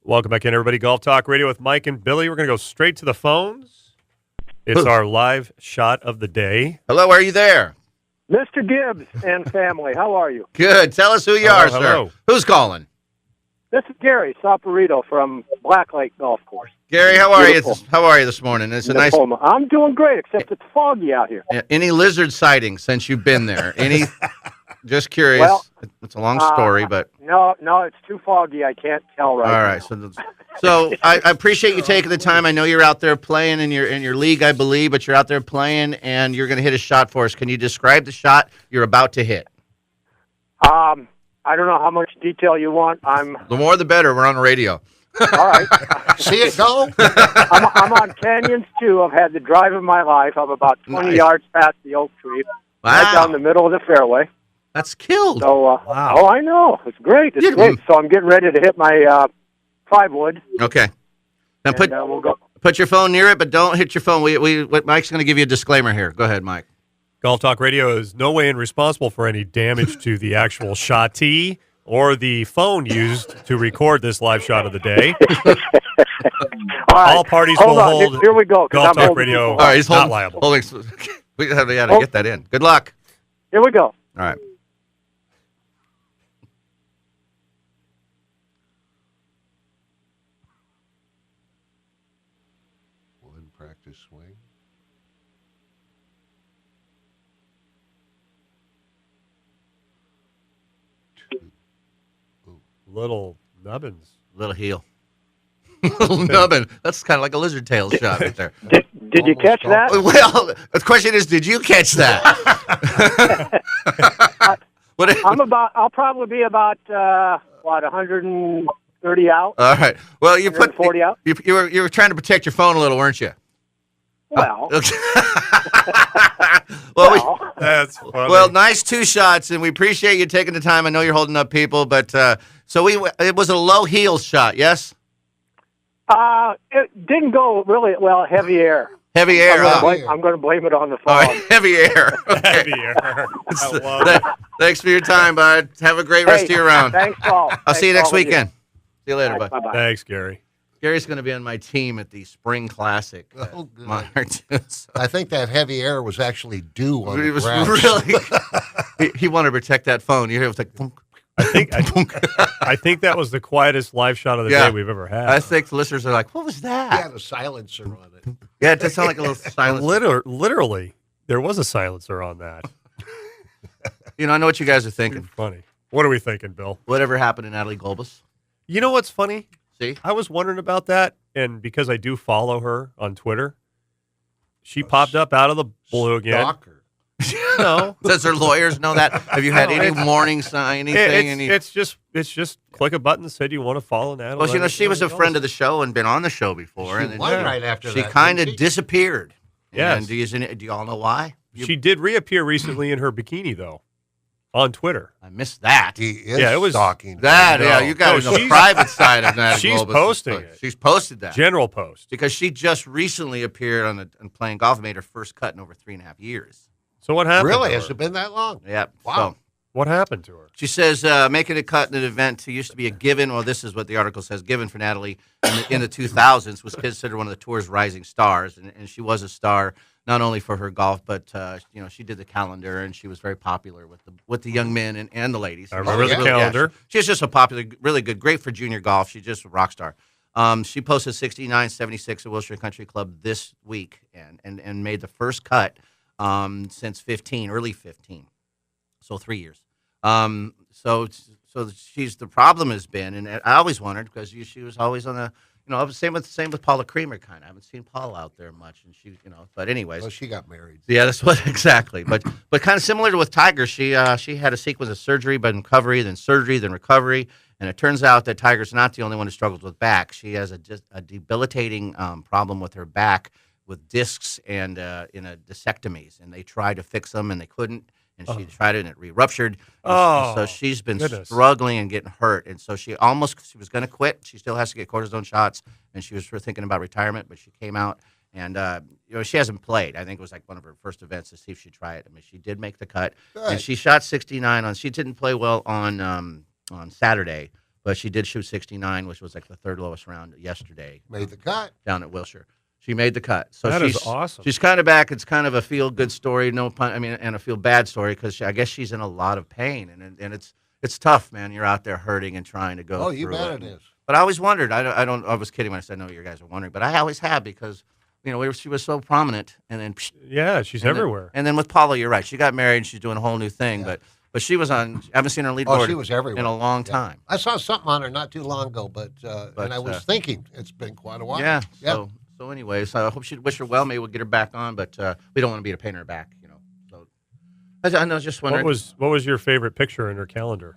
Welcome back in, everybody. Golf Talk Radio with Mike and Billy. We're going to go straight to the phones. It's our live shot of the day. Hello, are you there? Mr. Gibbs and family, how are you? Good. Tell us who you are, sir. Hello. Who's calling? This is Gary Saporito from Black Lake Golf Course. Gary, how are Beautiful. you? How are you this morning? It's a nice. I'm doing great, except it's foggy out here. Any lizard sightings since you've been there? Any? Just curious. Well, it's a long story, but No, it's too foggy. I can't tell right now. all right. So I appreciate you taking the time. I know you're out there playing in your league, I believe, but you're out there playing and you're going to hit a shot for us. Can you describe the shot you're about to hit? I don't know how much detail you want. The more, the better. We're on the radio. All right. See it go? I'm on Canyons 2. I've had the drive of my life. I'm about 20 yards past the oak tree, right down the middle of the fairway. That's killed. So, Wow. Oh, I know. It's great. It's great. So I'm getting ready to hit my 5-wood. Okay. Now We'll go. put your phone near it, but don't hit your phone. Mike's going to give you a disclaimer here. Go ahead, Mike. Golf Talk Radio is no way responsible for any damage to the actual shot tee or the phone used to record this live shot of the day. All parties hold will on. hold Here we go. Golf Talk Radio All right, he's not liable. We got to get that in. Good luck. Here we go. All right. One practice swing. Two. Little nubbins. Little heel. Little nubbin. That's kind of like a lizard tail shot right there. Did you catch that? Well, the question is, did you catch that? I'll probably be about 130 out. All right. Well, you put 40 out. You were trying to protect your phone a little, weren't you? Well, That's funny. Well, nice 2 shots, and we appreciate you taking the time. I know you're holding up people, but it was a low heel shot, yes? it didn't go really well. Heavy air. Heavy air. I'm going to blame it on the All fog. right, heavy air. Okay. Heavy air. I love it. Thanks for your time, bud. Have a great rest of your round. Thanks, Paul. I'll see you next weekend. See you later, bud. Bye-bye. Thanks, Gary. Gary's going to be on my team at the Spring Classic. Oh, good. Martinsville. I think that heavy air was actually due on It the was grass. really. He wanted to protect that phone. You hear it was like. Thunk. I think that was the quietest live shot of the Yeah. day we've ever had. I think the listeners are like, "What was He that?" had a silencer on it. Yeah, it does sound like a little silence. Literally, there was a silencer on that. I know what you guys are thinking. Funny. What are we thinking, Bill? Whatever happened to Natalie Golbus? You know what's funny? See, I was wondering about that, and because I do follow her on Twitter, she popped up out of the blue again. Stalker. No, does her lawyers know that? Have you had any warning sign, anything? it's just click a button that said you want to follow Natalie. Well, she was a friend of the show and been on the show before, She and then won right after she that, kind of didn't she? disappeared. Yes. And do you all know why? She did reappear recently in her bikini, though, on Twitter. I missed that. He is Yeah, it was- stalking. That, No. yeah, you got No, the she's- private side of Natalie she's Golbus. posting it. She's posted that. General post. Because she just recently appeared on playing golf and made her first cut in over 3.5 years. So what happened? Really? to Has her? it been that long? Yeah. Wow. So What happened to her? she says making a cut in an event used to be a given. Well, this is what the article says. Given for Natalie in the 2000s was considered one of the tour's rising stars, and she was a star not only for her golf, but she did the calendar and she was very popular with the young men and the ladies. I remember the calendar. She's just a popular, really good, great for junior golf. She's just a rock star. She posted 69.76 at Wilshire Country Club this week and made the first cut since early 15. So 3 years. So she's the problem has been, and I always wondered because she was always on the, same with Paula Creamer kind of. I haven't seen Paula out there much, and she, but anyways. Well, she got married. Yeah, that's what exactly. But kind of similar to with Tiger, she had a sequence of surgery, but recovery, then surgery, then recovery, and it turns out that Tiger's not the only one who struggles with back. She has a debilitating problem with her back with discs and discectomies, and they tried to fix them and they couldn't. And she tried it, and it re-ruptured. And so she's been struggling and getting hurt. And so she was going to quit. She still has to get cortisone shots, and she was thinking about retirement, but she came out. And, she hasn't played. I think it was like one of her first events to see if she'd try it. I mean, she did make the cut. Good. And she shot 69 she didn't play well on Saturday, but she did shoot 69, which was like the third lowest round yesterday. Made the cut. Down at Wilshire. She made the cut. So That is she's awesome. She's kind of back. It's kind of a feel-good story, no pun. I mean, and a feel-bad story because I guess she's in a lot of pain, and it's tough, man. You're out there hurting and trying to go. Oh, you through bet it. it is. But I always wondered. I was kidding when I said no. You guys are wondering, but I always have because she was so prominent, and then Yeah, she's everywhere. And then with Paula, you're right. She got married. And she's doing a whole new thing, but she was on. I haven't seen her lead board she was everywhere in a long time. I saw something on her not too long ago, but and I was thinking it's been quite a while. Yeah. So anyways, I hope she wish her well. Maybe we'll get her back on, but we don't want to be a pain in her back, So I was just wondering. What was your favorite picture in her calendar?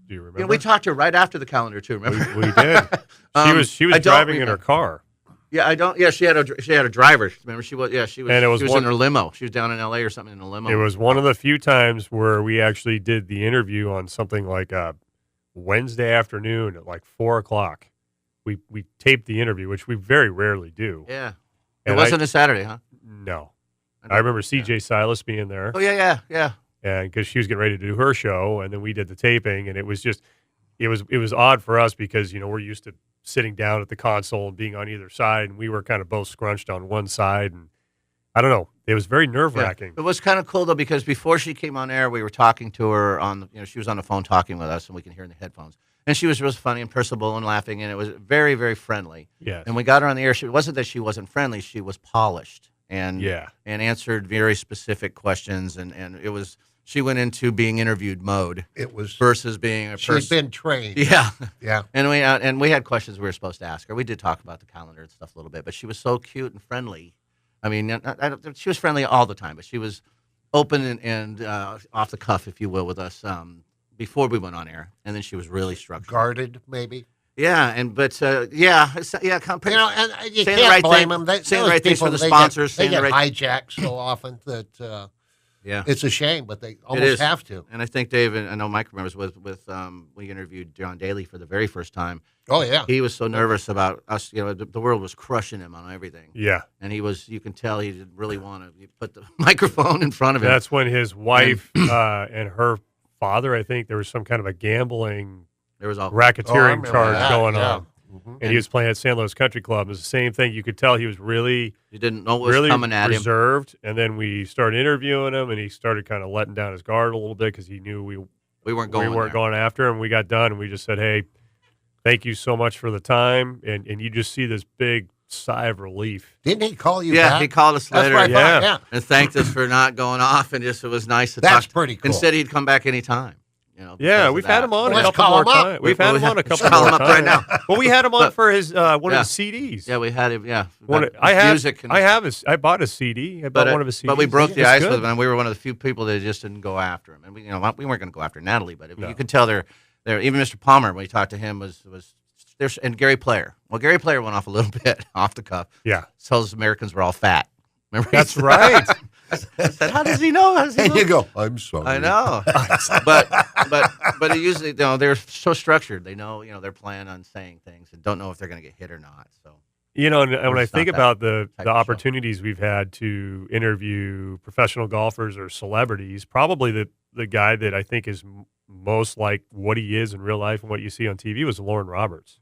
Do you remember? We talked to her right after the calendar too. Remember? We did. She was driving in her car. Yeah, I don't. Yeah, she had a driver. Remember, she was. Yeah, she was. And it was she was in her limo. She was down in L.A. or something in a limo. It was one of the few times where we actually did the interview on something like a Wednesday afternoon at like 4:00. We taped the interview, which we very rarely do. Yeah, And it wasn't a Saturday, huh? No, I remember C.J. Silas being there. Oh yeah. And because she was getting ready to do her show, and then we did the taping, and it was just, it was odd for us because we're used to sitting down at the console and being on either side, and we were kind of both scrunched on one side, and I don't know, it was very nerve wracking. Yeah. It was kind of cool though because before she came on air, we were talking to her on, she was on the phone talking with us, and we can hear in the headphones, and she was real funny and personable and laughing, and it was very, very friendly. Yes. And we got her on the air. It wasn't that she wasn't friendly; she was polished and answered very specific questions, and it was. She went into being interviewed mode. It was versus being a person. She'd been trained. Yeah, yeah. And we had questions we were supposed to ask her. We did talk about the calendar and stuff a little bit, but she was so cute and friendly. I mean, she was friendly all the time, but she was open and off the cuff, if you will, with us before we went on air, and then she was really structured, guarded, maybe. Yeah, and you and you saying can't the right blame thing, them. Saying the right things for the they sponsors. They get right hijacked so often that. Yeah, it's a shame, but they almost have to. And I think Dave, and I know Mike remembers with we interviewed John Daly for the very first time. Oh yeah, he was so nervous about us. The world was crushing him on everything. Yeah, and he was. You can tell he didn't really want to put the microphone in front of him. That's when his wife and her father, I think, there was some kind of a gambling, there was all racketeering charge going on. Mm-hmm. And he was playing at San Luis Country Club. It was the same thing. You could tell he was really, you didn't know what was coming at reserved. And then we started interviewing him, and he started kind of letting down his guard a little bit because he knew we weren't going after him. We got done, and we just said, "Hey, thank you so much for the time." And you just see this big sigh of relief. Didn't he call you? Yeah, back? He called us later. That's what I thought, and thanked us for not going off, and just it was nice to That's talk. pretty cool. And said he'd come back anytime. Yeah, we've had him on a couple more times. We've had him on a couple more times right now. Well, we had him on for his one of his CDs. Yeah, we had him. Yeah, I bought his CD. I bought one of his CDs. But we broke the ice with him, and we were one of the few people that just didn't go after him. And we weren't going to go after Natalie, but you could tell they're even Mr. Palmer when we talked to him was there's and Gary Player. Well, Gary Player went off a little bit off the cuff. Yeah, tells Americans we're all fat. Remember? That's right. I said, how does he know? And you go, I'm sorry. I know. but he usually, they're so structured. They know, they're planning on saying things and don't know if they're going to get hit or not. So, and when I think about the opportunities we've had to interview professional golfers or celebrities, probably the guy that I think is most like what he is in real life and what you see on TV was Lauren Roberts.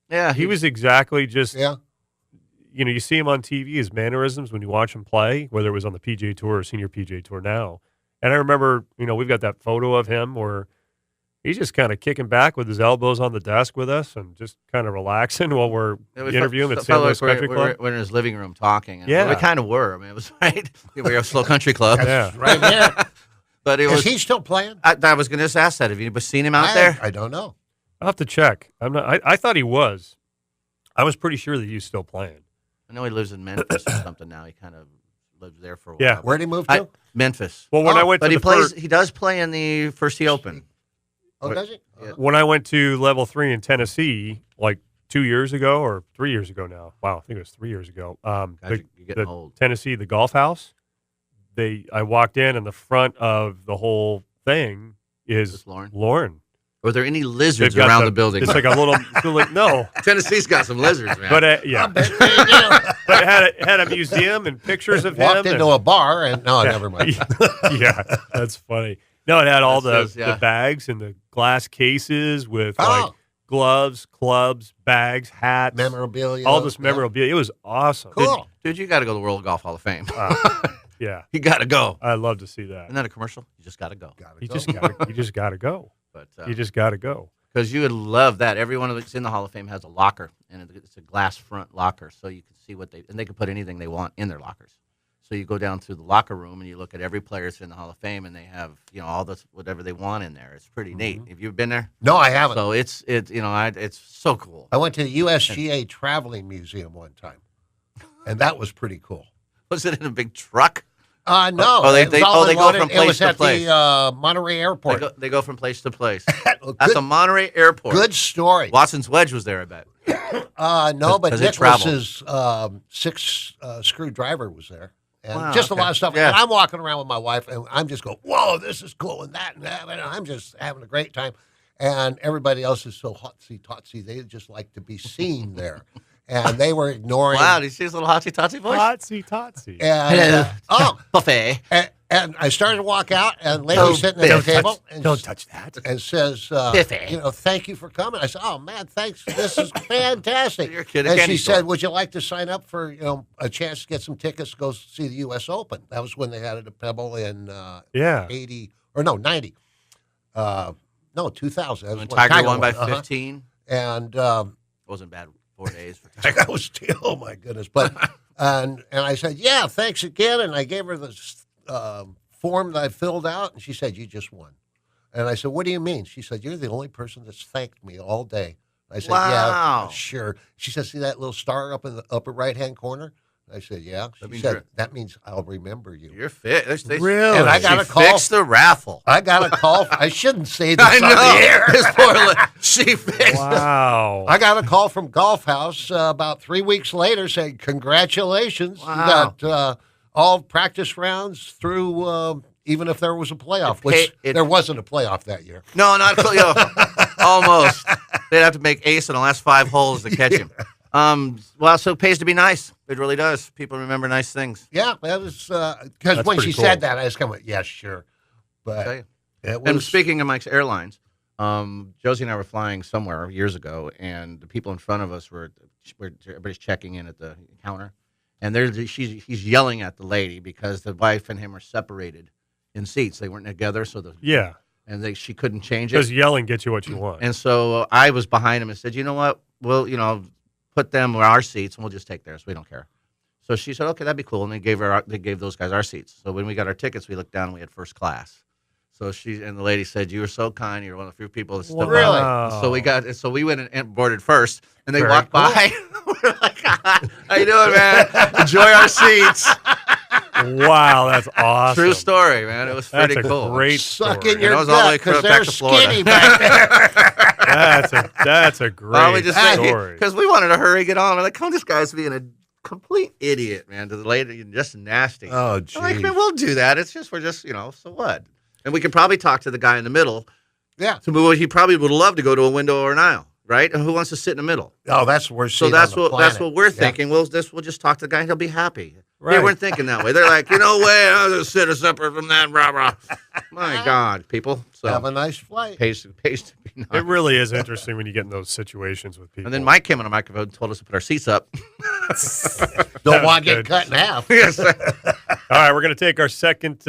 Yeah. He was exactly just... Yeah. You see him on TV, his mannerisms when you watch him play, whether it was on the PGA Tour or Senior PGA Tour now. And I remember, we've got that photo of him where he's just kind of kicking back with his elbows on the desk with us and just kind of relaxing while we're interviewing him at San Luis Country Club. We're in his living room talking. And yeah. We kind of were. I mean, it was right. We were a slow country club. Yeah. Right there. But Is he still playing? I was going to just ask that. Have you seen him out there? I don't know. I'll have to check. I thought he was. I was pretty sure that he was still playing. I know he lives in Memphis or something now. He kind of lives there for a while. Yeah. Where'd he move to? Memphis. Well, when I went to he does play in the First Tee Open. Oh, does he? Yeah. When I went to Level 3 in Tennessee, like 2 years ago or 3 years ago now. Wow, I think it was 3 years ago. You're getting old. Tennessee, the golf house. I walked in, and the front of the whole thing is Lauren. Are there any lizards around the building? It's like a little no. Tennessee's got some lizards, man. But yeah, but it had a museum and pictures of him. Walked into a bar and never mind. Yeah, that's funny. No, it had all the bags and the glass cases with Oh. like gloves, clubs, bags, hats, Memorabilia. all this memorabilia. It was awesome. Cool. Dude, you got to go to the World Golf Hall of Fame. Yeah, You got to go. I'd love to see that. Isn't that a commercial? You just got to go. You just got to go. But You just got to go. because you would love that. Every one of that's in the Hall of Fame has a locker, and it's a glass front locker, so you can see and they can put anything they want in their lockers. So you go down to the locker room and you look at every player that's in the Hall of Fame, and they have all this whatever they want in there. It's pretty neat. Have you been there? No, I haven't. So it's so cool. I went to the USGA Traveling Museum one time, and that was pretty cool. Was it in a big truck? No. Oh, they it was all go in from one. It place was to at place. the Monterey Airport. They go from place to place. Good- At the Monterey Airport. Good story. Watson's Wedge was there, I bet. No, but 'Cause they travel. Nicholas's six-screw driver was there. And Wow, just a okay. lot of stuff. Yeah. And I'm walking around with my wife, and I'm just going, whoa, this is cool, and that, and that. And I'm just having a great time. And everybody else is so hotsy-totsy. They just like to be seen there. And they were ignoring. Wow, did you see his little hotsy-totsy voice? Totsy. And, Buffet. and I started to walk out, and lady sitting at the table. And Don't touch that. and says, Biffy. thank you for coming. I said, oh, man, thanks. This is fantastic. You're a kid at And candy she store. said, would you like to sign up for, a chance to get some tickets to go see the U.S. Open? That was when they had it at Pebble in Yeah. 90, or no, 90. No, 2000. That was When when Tiger won by Uh-huh. 15. And It wasn't bad 4 days. For Tiger. that was still, oh, my goodness. But and I said, yeah, thanks again. And I gave her this form that I filled out, and she said, you just won. And I said, what do you mean? She said, you're the only person that's thanked me all day. I said, Wow. yeah, sure. She said, see that little star up in the upper right-hand corner? I said, yeah. She means said, you're- that means I'll remember you. You're fit. Really? And I got a She call. fixed the raffle. I got a call. I shouldn't say this I on know. the air. This poor she fixed Wow. I got a call from Golf House about 3 weeks later saying, congratulations. Wow. You got all practice rounds through, even if there was a playoff, which it- there wasn't a playoff that year. No, not almost. They'd have to make ace in the last 5 holes to catch him. Well, so it pays to be nice. It really does. People remember nice things. Yeah, that was because That's when pretty she cool. said that, I was kind of, yeah, sure. I'll tell But you. it And was speaking of Mike's Airlines, Josie and I were flying somewhere years ago, and the people in front of us were everybody's checking in at the counter, and he's yelling at the lady because the wife and him are separated in seats. They weren't together, so Yeah. she couldn't change it. Because yelling gets you what you want. And so I was behind him and said, you know what? We'll, put them in our seats and we'll just take theirs. We don't care. So she said, okay, that'd be cool. And they gave those guys our seats. So when we got our tickets, we looked down and we had first class. So the lady said, you were so kind. You're one of the few people that stood Really? by. So we went and boarded first, and they Very walked by. We're like, how you doing, man? Enjoy our seats. Wow, that's awesome. True story, man. It was That's pretty a cool. great suck story. in your And I was all the way gut because back they're to Florida. skinny back there. That's a great Well, we just story. because we wanted to hurry, get on. We're like, come, this guy's being a complete idiot, man. To the lady, just nasty. Oh, I'm like, geez. man, we'll do that. It's just we're just so what? And we could probably talk to the guy in the middle. Yeah. So he probably would love to go to a window or an aisle, right? And who wants to sit in the middle? Oh, that's what we're So seeing that's on the what planet. we're Yeah. thinking. We'll just talk to the guy and he'll be happy. Right. They weren't thinking that way. They're like, no way, I'll just sit a separate from that, rah rah. My God, people. So Have a nice flight. pays to be nice. It really is interesting when you get in those situations with people. And then Mike came on the microphone and told us to put our seats up. Don't want to get good. cut in half. Yes. All right, we're going to take our second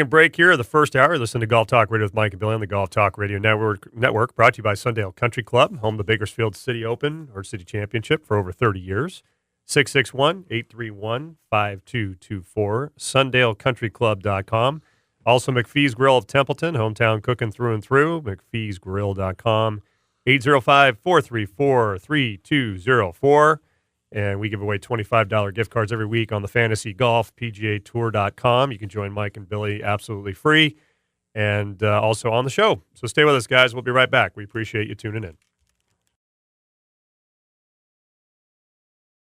break here of the first hour. Listen to Golf Talk Radio with Mike and Billy on the Golf Talk Radio Network, brought to you by Sundale Country Club, home of the Bakersfield City Open or City Championship for over 30 years. 661-831-5224, SundaleCountryClub.com. Also, McPhee's Grill of Templeton, hometown cooking through and through, McPhee'sGrill.com, 805-434-3204. And we give away $25 gift cards every week on the Fantasy Golf, PGAtour.com. You can join Mike and Billy absolutely free and also on the show. So stay with us, guys. We'll be right back. We appreciate you tuning in.